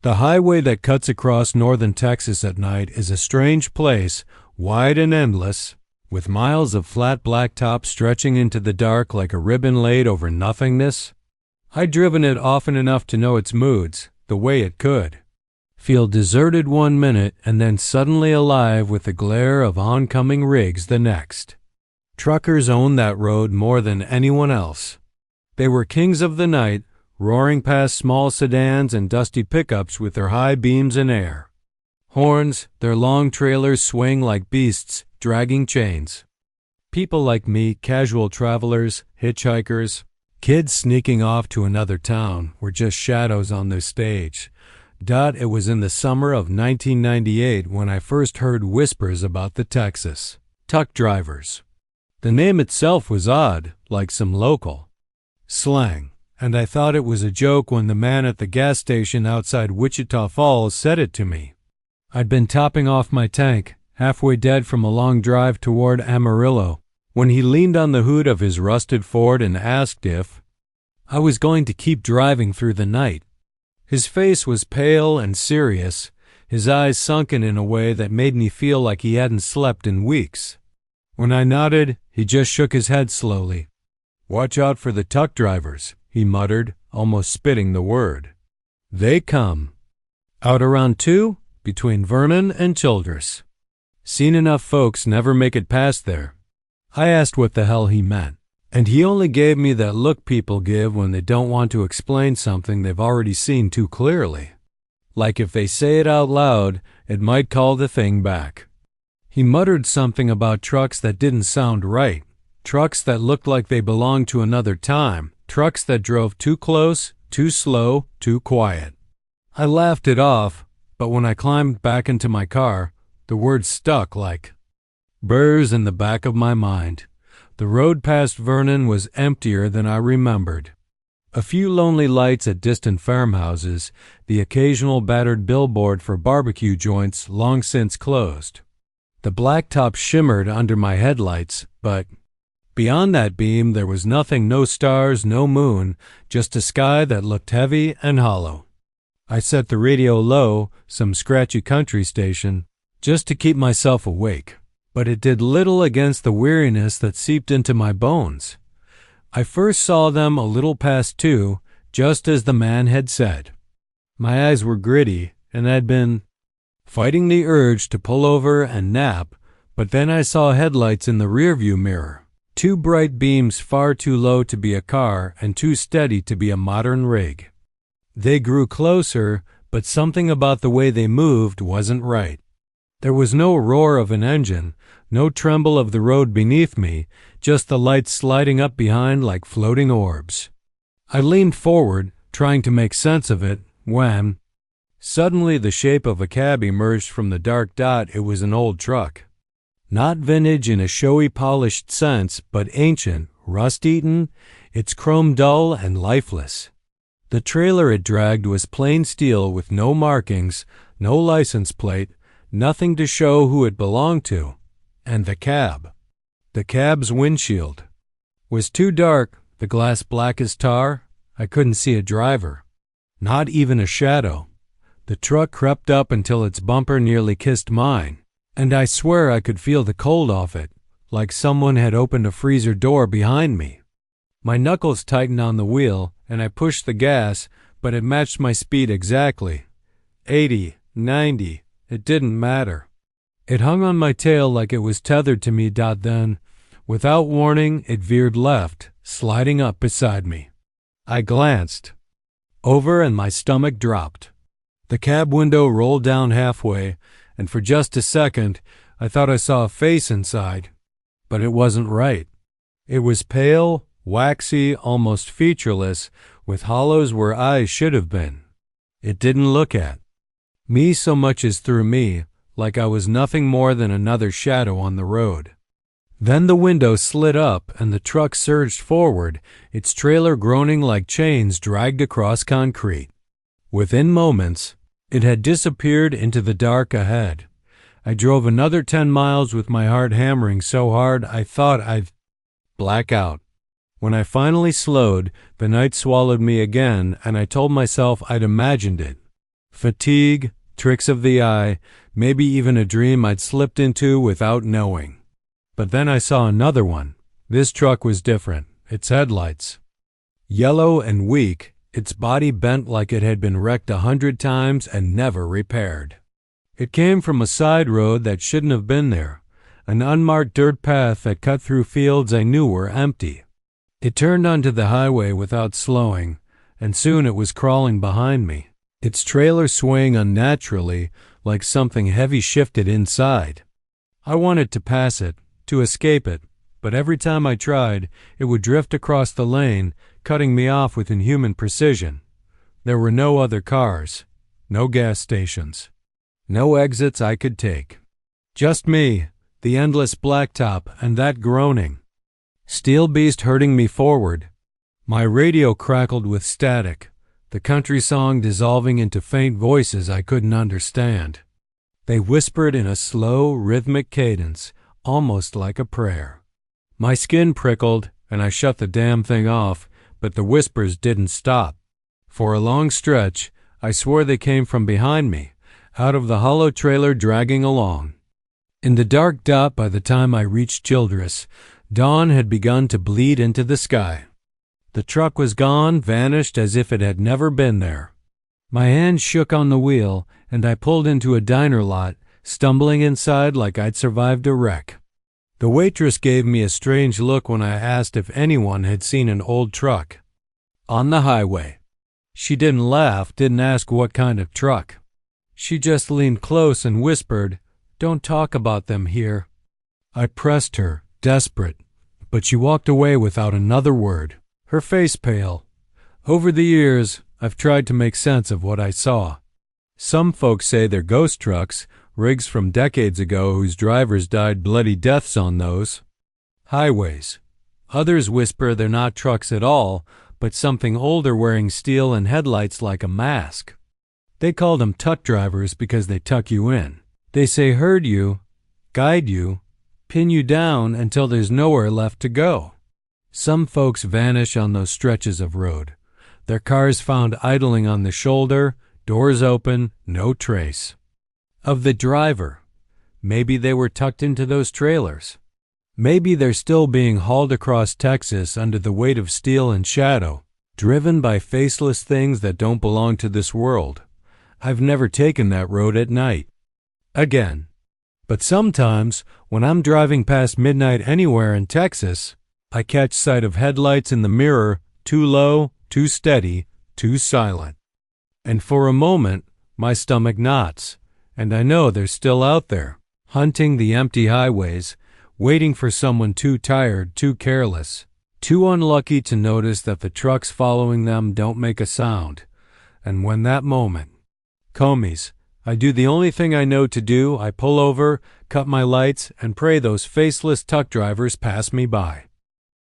The highway that cuts across northern Texas at night is a strange place, wide and endless, with miles of flat blacktop stretching into the dark like a ribbon laid over nothingness. I'd driven it often enough to know its moods, the way it could. Feel deserted one minute and then suddenly alive with the glare of oncoming rigs the next. Truckers owned that road more than anyone else. They were kings of the night, roaring past small sedans and dusty pickups with their high beams in air. Horns, their long trailers swing like beasts, dragging chains. People like me, casual travelers, hitchhikers, kids sneaking off to another town, were just shadows on their stage. It was in the summer of 1998 when I first heard whispers about the Texas Tuckdrivers. The name itself was odd, like some local slang, and I thought it was a joke when the man at the gas station outside Wichita Falls said it to me. I'd been topping off my tank, halfway dead from a long drive toward Amarillo, when he leaned on the hood of his rusted Ford and asked if I was going to keep driving through the night. His face was pale and serious, his eyes sunken in a way that made me feel like he hadn't slept in weeks. When I nodded, he just shook his head slowly. "Watch out for the Tuckdrivers," he muttered, almost spitting the word. "They come. Out around 2, between Vernon and Childress. Seen enough folks never make it past there." I asked what the hell he meant, and he only gave me that look people give when they don't want to explain something they've already seen too clearly. Like if they say it out loud, it might call the thing back. He muttered something about trucks that didn't sound right, trucks that looked like they belonged to another time, trucks that drove too close, too slow, too quiet. I laughed it off, but when I climbed back into my car, the words stuck like burrs in the back of my mind. The road past Vernon was emptier than I remembered. A few lonely lights at distant farmhouses, the occasional battered billboard for barbecue joints long since closed. The blacktop shimmered under my headlights, but beyond that beam there was nothing, no stars, no moon, just a sky that looked heavy and hollow. I set the radio low, some scratchy country station, just to keep myself awake, but it did little against the weariness that seeped into my bones. I first saw them a little past 2, just as the man had said. My eyes were gritty, and I'd been fighting the urge to pull over and nap, but then I saw headlights in the rearview mirror, 2 bright beams far too low to be a car and too steady to be a modern rig. They grew closer, but something about the way they moved wasn't right. There was no roar of an engine, no tremble of the road beneath me, just the lights sliding up behind like floating orbs. I leaned forward, trying to make sense of it, when suddenly the shape of a cab emerged from the dark dot. It was an old truck. Not vintage in a showy polished sense, but ancient, rust-eaten, its chrome dull and lifeless. The trailer it dragged was plain steel with no markings, no license plate, nothing to show who it belonged to. And the cab's windshield was too dark, the glass black as tar. I couldn't see a driver, not even a shadow. The truck crept up until its bumper nearly kissed mine, and I swear I could feel the cold off it, like someone had opened a freezer door behind me. My knuckles tightened on the wheel, and I pushed the gas, but it matched my speed exactly. 80, 90, it didn't matter. It hung on my tail like it was tethered to me. Then, without warning, it veered left, sliding up beside me. I glanced over and my stomach dropped. The cab window rolled down halfway, and for just a second, I thought I saw a face inside. But it wasn't right. It was pale, waxy, almost featureless, with hollows where eyes should have been. It didn't look at me so much as through me, like I was nothing more than another shadow on the road. Then the window slid up and the truck surged forward, its trailer groaning like chains dragged across concrete. Within moments, it had disappeared into the dark ahead. I drove another 10 miles with my heart hammering so hard I thought I'd black out. When I finally slowed, the night swallowed me again, and I told myself I'd imagined it. Fatigue, tricks of the eye, maybe even a dream I'd slipped into without knowing. But then I saw another one. This truck was different. Its headlights, yellow and weak, its body bent like it had been wrecked 100 times and never repaired. It came from a side road that shouldn't have been there, an unmarked dirt path that cut through fields I knew were empty. It turned onto the highway without slowing, and soon it was crawling behind me, its trailer swaying unnaturally like something heavy shifted inside. I wanted to pass it, to escape it, but every time I tried, it would drift across the lane, cutting me off with inhuman precision. There were no other cars, no gas stations, no exits I could take. Just me, the endless blacktop, and that groaning. Steel beast hurting me forward. My radio crackled with static, the country song dissolving into faint voices I couldn't understand. They whispered in a slow, rhythmic cadence, almost like a prayer. My skin prickled, and I shut the damn thing off, but the whispers didn't stop. For a long stretch, I swore they came from behind me, out of the hollow trailer dragging along. In the dark dot by the time I reached Childress, dawn had begun to bleed into the sky. The truck was gone, vanished as if it had never been there. My hand shook on the wheel, and I pulled into a diner lot, stumbling inside like I'd survived a wreck. The waitress gave me a strange look when I asked if anyone had seen an old truck on the highway. She didn't laugh, didn't ask what kind of truck. She just leaned close and whispered, "Don't talk about them here." I pressed her, desperate, but she walked away without another word, her face pale. Over the years, I've tried to make sense of what I saw. Some folks say they're ghost trucks, rigs from decades ago whose drivers died bloody deaths on those highways. Others whisper they're not trucks at all, but something older wearing steel and headlights like a mask. They called them Tuckdrivers because they tuck you in. They say herd you, guide you, pin you down until there's nowhere left to go. Some folks vanish on those stretches of road, their cars found idling on the shoulder, doors open, no trace of the driver. Maybe they were tucked into those trailers. Maybe they're still being hauled across Texas under the weight of steel and shadow, driven by faceless things that don't belong to this world. I've never taken that road at night again. But sometimes, when I'm driving past midnight anywhere in Texas, I catch sight of headlights in the mirror, too low, too steady, too silent. And for a moment, my stomach knots, and I know they're still out there, hunting the empty highways, waiting for someone too tired, too careless, too unlucky to notice that the trucks following them don't make a sound. And when that moment comes, I do the only thing I know to do. I pull over, cut my lights, and pray those faceless truck drivers pass me by.